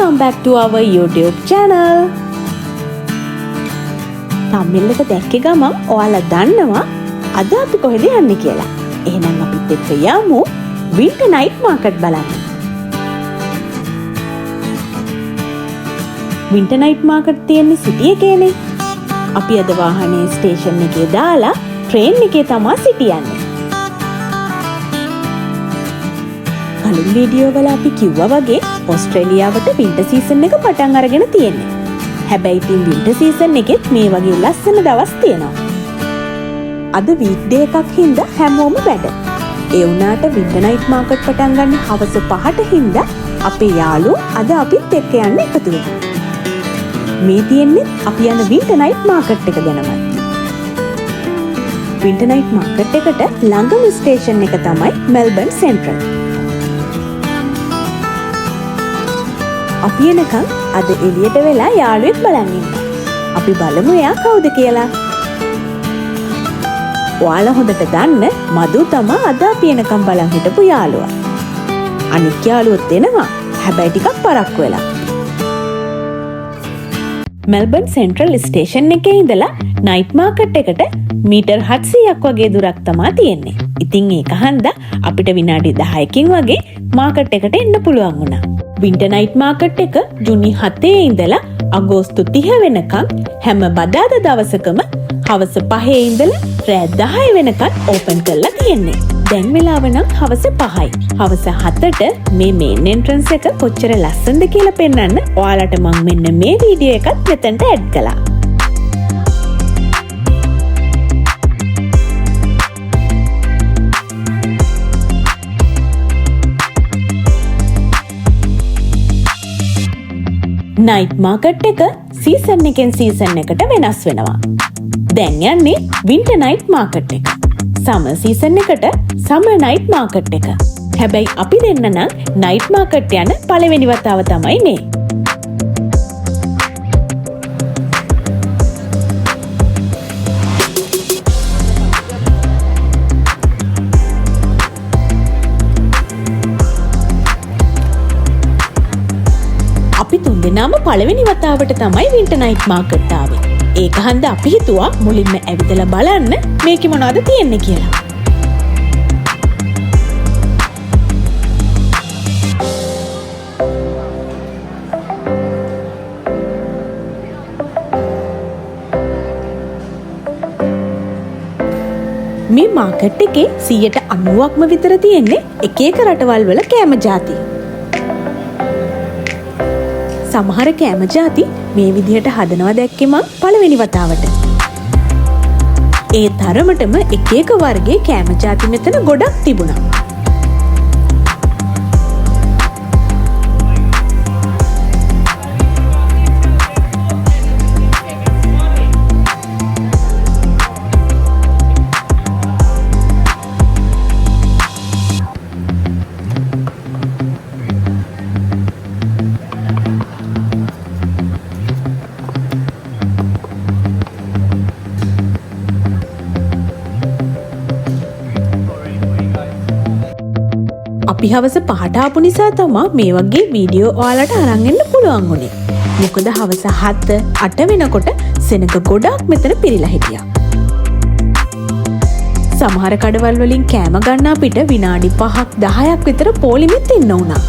Welcome back to our YouTube channel. thumbnail එක දැක්ක ගමන් ඔයාලා දන්නවා අද අපි කොහෙද යන්නේ කියලා. එහෙනම් අපිත් එක්ක යමු winter night market බලන්න. winter night market තියෙන්නේ සිටි එකේනේ. අපි අද වාහනේ ස්ටේෂන් එකේ දාලා ට්‍රේන් එකේ තමයි සිටි යන්නේ. කලින් වීඩියෝ වල අපි කිව්වා වගේ ඕස්ට්‍රේලියාවට වින්ටර් සීසන් එක පටන් අරගෙන තියෙන්නේ. හැබැයි ඉතින් වින්ටර් සීසන් එකෙත් මේ වගේ ලස්සන දවස් තියෙනවා. අද වීක්ඩේ එකක් හින්දා හැමෝම වැඩ. ඒ වුණාට වින්ටර් නයිට් මාකට් පටන් ගන්න හවස 5ට හින්දා අපේ යාළුවෝ අද අපිත් එක්ක යන්න එකතු වෙනවා. මේ තියෙන්නේ අපි යන වින්ටර් නයිට් මාකට් එක ගැනමයි. වින්ටර් නයිට් මාකට් එකට ළඟම ස්ටේෂන් එක තමයි මෙල්බර්න් සෙන්ට්‍රල්. අපි එනකන් අද එළියට වෙලා යාළුවෙක් බලන් ඉන්නවා. අපි බලමු එයා කවුද කියලා. ඔයාලා හොඳට දන්න මදු තමයි අද අපි එනකන් බලන් හිටපු යාළුවා. අනික් යාළුවොත් එනවා. හැබැයි ටිකක් පරක්කු වෙලා. මෙල්බර්න් සෙන්ට්‍රල් ස්ටේෂන් එකේ ඉඳලා නයිට් මාකට් එකට මීටර් 700ක් වගේ දුරක් තමයි තියෙන්නේ. ඉතින් ඒක හන්දා අපිට විනාඩි 10කින් වගේ මාකට් එකට එන්න පුළුවන් වුණා. වින්ටර් නයිට් මාකට් එක ජුනි 7 ඉඳලා අගෝස්තු 30 වෙනකම් හැම බදාදා දවසකම හවස 5 ඉඳලා රෑ 10 වෙනකම් ඕපන් කරලා තියෙන්නේ. දැන් වෙලාව නම් හවස 5යි. හවස 7ට මේ මේන් එන්ට්‍රන්ස් එක කොච්චර ලස්සනද කියලා පෙන්වන්න ඔයාලට මම මෙන්න මේ වීඩියෝ එකත් මෙතනට ඇඩ් කළා. නයිට් මාකට් එක සීසන් එකෙන් සීසන් එකට වෙනස් වෙනවා. දැන් යන්නේ වින්ටර් නයිට් මාකට් එක. සමර් සීසන් එකට සමර් නයිට් මාකට් එක. හැබැයි අපි දෙන්න නම් නයිට් මාකට් යන පළවෙනි වතාව තමයි මේ. අපි තුන්දෙනාම පළවෙනි වතාවට තමයි වින්ටර් නයිට් මාකට් ආවේ. ඒක හන්දා අපි හිතුවා මුලින්ම ඇවිදලා බලන්න මේකේ මොනවද තියෙන්නේ කියලා. මේ මාකට් එකේ 90%ක්ම විතර තියෙන්නේ එක එක රටවල් වල කෑම ಜಾති. සමහර කෑම ಜಾති මේ විදිහට හදනවා දැක්කේ මං පළවෙනි වතාවට. ඒ තරමටම එක එක වර්ගයේ කෑම ಜಾති මෙතන ගොඩක් තිබුණා. අපි හවස 5ට ආපු නිසා තමයි මේ වගේ වීඩියෝ ඔයාලට අරන් එන්න පුළුවන් වුණේ. මොකද හවස 7 8 වෙනකොට සෙනඟ ගොඩක් මෙතන පිරීලා හිටියා. සමහර කඩවල් වලින් කෑම ගන්න අපිට විනාඩි 5ක් 10ක් විතර පොලිමෙත් ඉන්න උනා.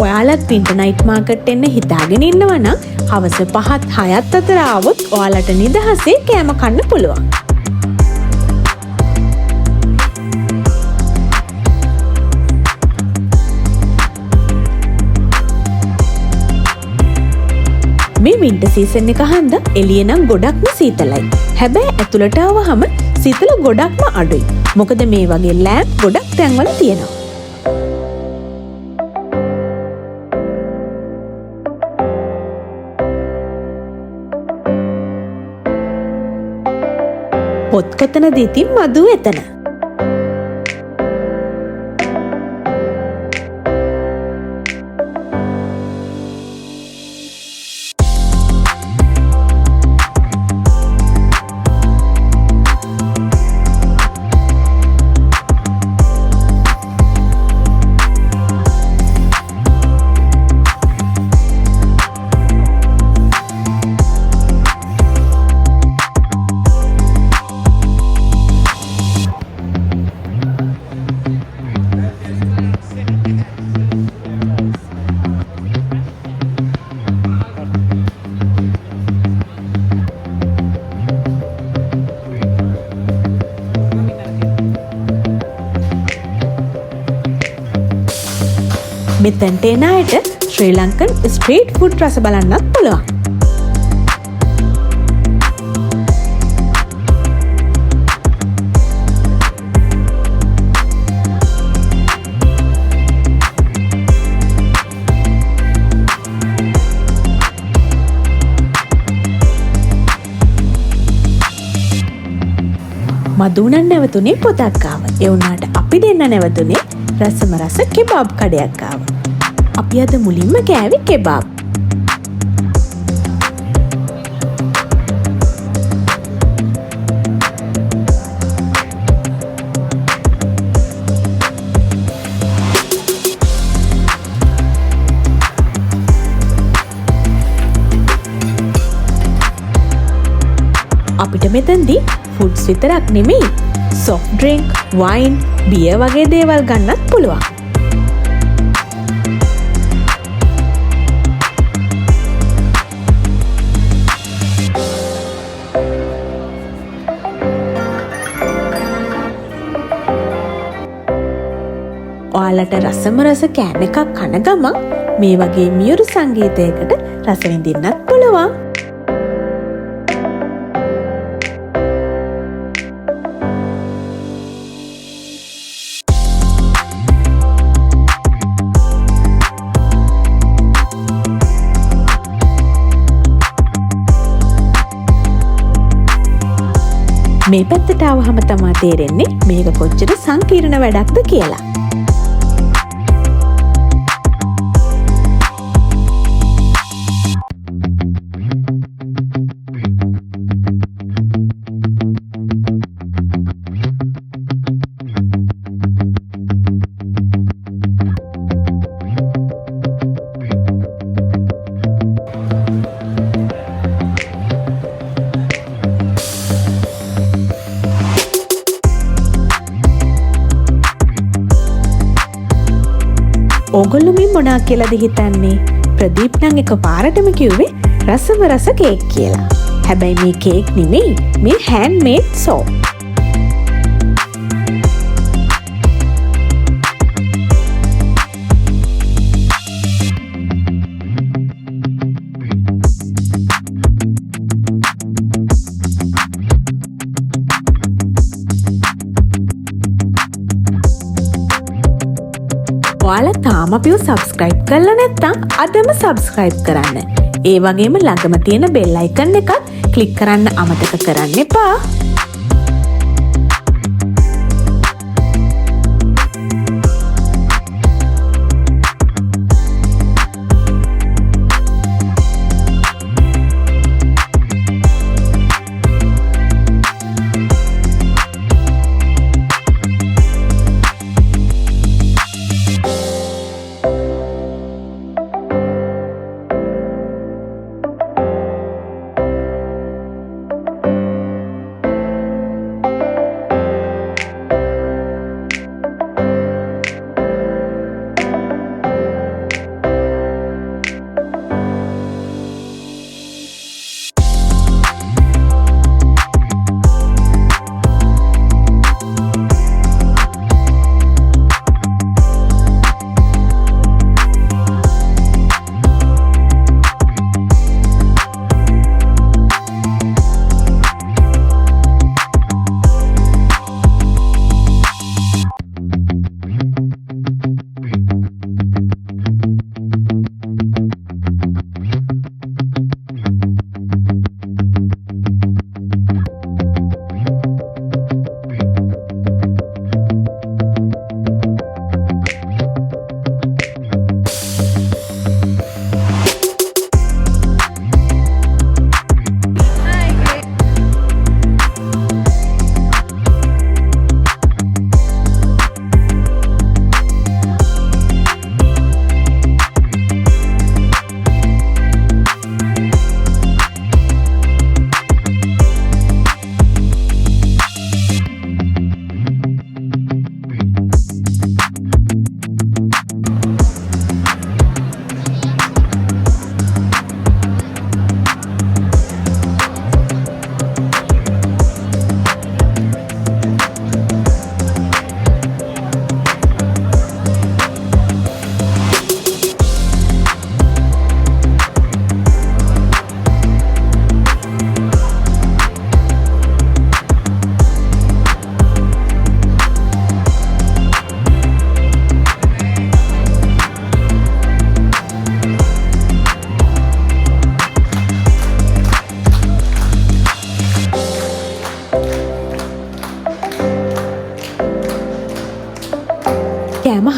ඔයාලත් වින්ටර් නයිට් මාකට් එන්න හිතාගෙන ඉන්නවා නම් හවස 5ත් 6ත් අතර ආවොත් ඔයාලට නිදහසේ කෑම කන්න පුළුවන්. මේ වින්ටර් සීසන් එක හන්දා එළිය නම් ගොඩක්ම සීතලයි. හැබැයි ඇතුළට ආවහම සීතල ගොඩක්ම අඩුයි. මොකද මේ වගේ ලෑම්ප් ගොඩක් තැන්වල තියෙනවා. පොත් කොතනද ඉතින් මදු එතන. මෙතැන්ට එන අයට ශ්‍රී ලංකන් ස්ට්‍රීට් ෆුඩ් රස බලන්නත් පුළුවන්. මදුනන් නැවතුනේ පොතක් ගාව. ඒ වුණාට අපි දෙන්න නැවතුනේ රසම රස කෙබාබ් කඩයක් ගාව. අපි අද මුලින්ම කෑවේ කෙබාබ්. අපිට මෙතනදී ෆුඩ්ස් විතරක් නෙමෙයි සොෆ්ට් ඩ්‍රින්ක්, වයින්, බියර් වගේ දේවල් ගන්නත් පුළුවන්. ඔයාලට රසම රස කෑම එකක් කන ගමන් මේ වගේ මියුරු සංගීතයකට රස විඳින්නත් පුළුවන්. මේ පැත්තට આવහම තමා තේරෙන්නේ මේක කොච්චර සංකීර්ණ වැඩක්ද කියලා. ඕගොල්ලෝ මේ මොනා කියලාද හිතන්නේ? ප්‍රදීප් නම් එක පාරටම කිව්වේ රසම රස කේක් කියලා. හැබැයි මේ කේක් නෙමෙයි, මේ හෑන්ඩ්මේඩ් සෝප්. ඔයාලා තාම අපිව සබ්ස්ක්‍රයිබ් කරලා නැත්නම් අදම සබ්ස්ක්‍රයිබ් කරන්න. ඒ වගේම ළඟම තියෙන බෙල් අයිකන් එකත් ක්ලික් කරන්න අමතක කරන්න එපා.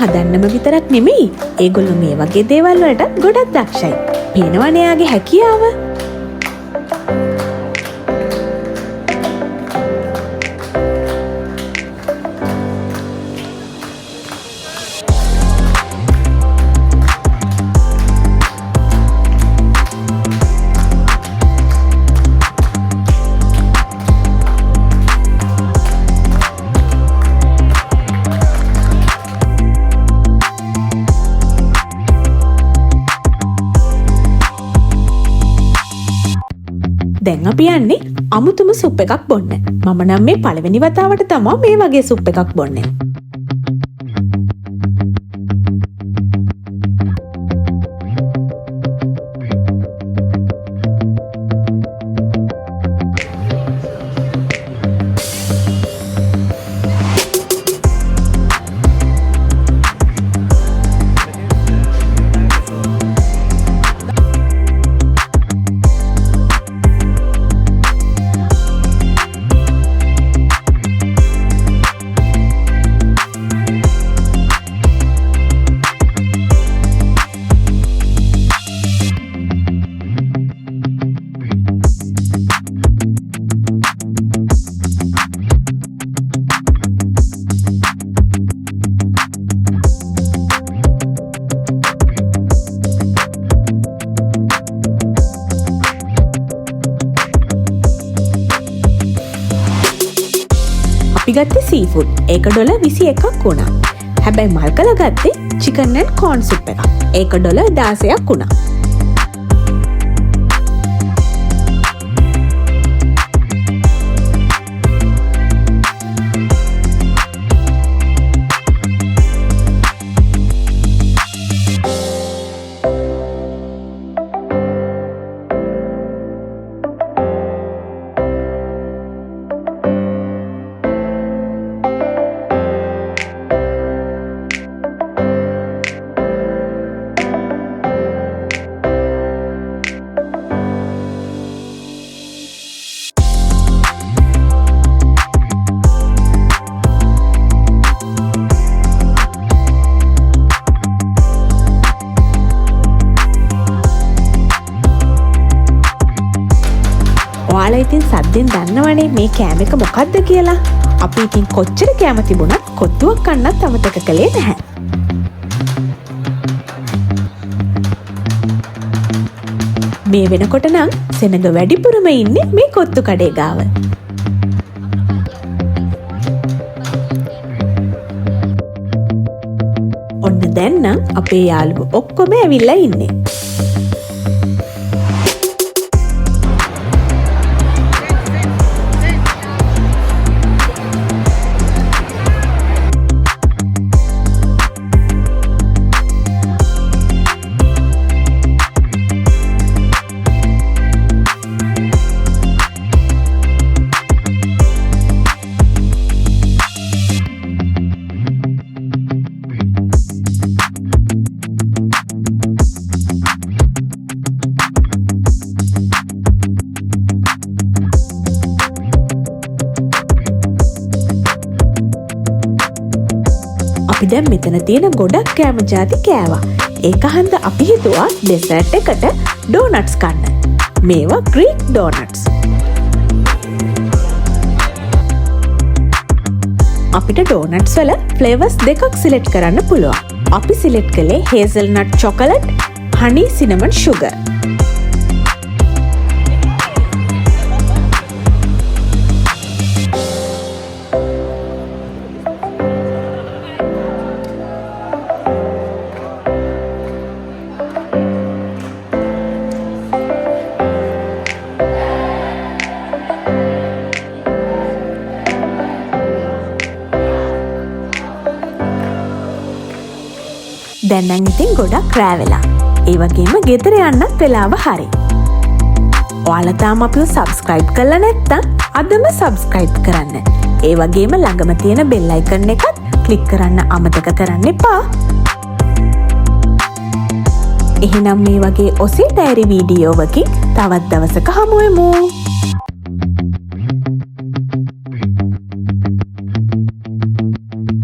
හදන්නම විතරක් නෙමෙයි ඒගොල්ලෝ මේ වගේ දේවල් වලට ගොඩක් දක්ෂයි. පේනවනේ යාගේ හැකියාව. දැන් අපි යන්නේ අමුතුම සුප් එකක් බොන්න. මම නම් මේ පළවෙනි වතාවට තමයි මේ වගේ සුප් එකක් බොන්නේ. අපි ගත්තේ සීෆුඩ්. ඒක ඩොලර් 21ක් වුණා. හැබැයි මල්කලා ගත්තේ චිකන් ඇන්ඩ් කෝන් සුප් එකක්. ඒක ඩොලර් 16ක් වුණා. ඔයාලා ඉතින් සද්දෙන් දන්නවනේ මේ කෑම එක මොකක්ද කියලා. අපි ඉතින් කොච්චර කෑම තිබුණත් කොත්තුවක් කන්නත් අමතක කළේ නැහැ. මේ වෙනකොට නම් සෙනඟ වැඩිපුරම ඉන්නේ මේ කොත්තු කඩේ ගාව. ඔන්න දැන් නම් අපේ යාළුවෝ ඔක්කොම ඇවිල්ලා ඉන්නේ. අපි දැන් මෙතන තියෙන ගොඩක් කෑම ಜಾති කෑවා. ඒක හන්ද අපි හිතුවා ඩෙසර්ට් එකට ඩෝනට්ස් කන්න. මේවා ග්‍රීක් ඩෝනට්ස්. අපිට ඩෝනට්ස් වල ෆ්ලේවර්ස් දෙකක් සිලෙක්ට් කරන්න පුළුවන්. අපි සිලෙක්ට් කළේ හේසල්නට් චොකලට්, හනි සිනමන් ෂුගර්. දැන් නම් ඉතින් ගොඩක් රෑ වෙලා. ඒ වගේම ගෙදර යන්නත් වෙලාව හරි. ඔයාලා තාම අපිව සබ්ස්ක්‍රයිබ් කරලා නැත්නම් අදම සබ්ස්ක්‍රයිබ් කරන්න. ඒ වගේම ළඟම තියෙන බෙල් අයිකන් එකත් ක්ලික් කරන්න අමතක කරන්න එපා. එහෙනම් මේ වගේ ඔසේ ඩයරි වීඩියෝවකින් තවත් දවසක හමු වෙමු.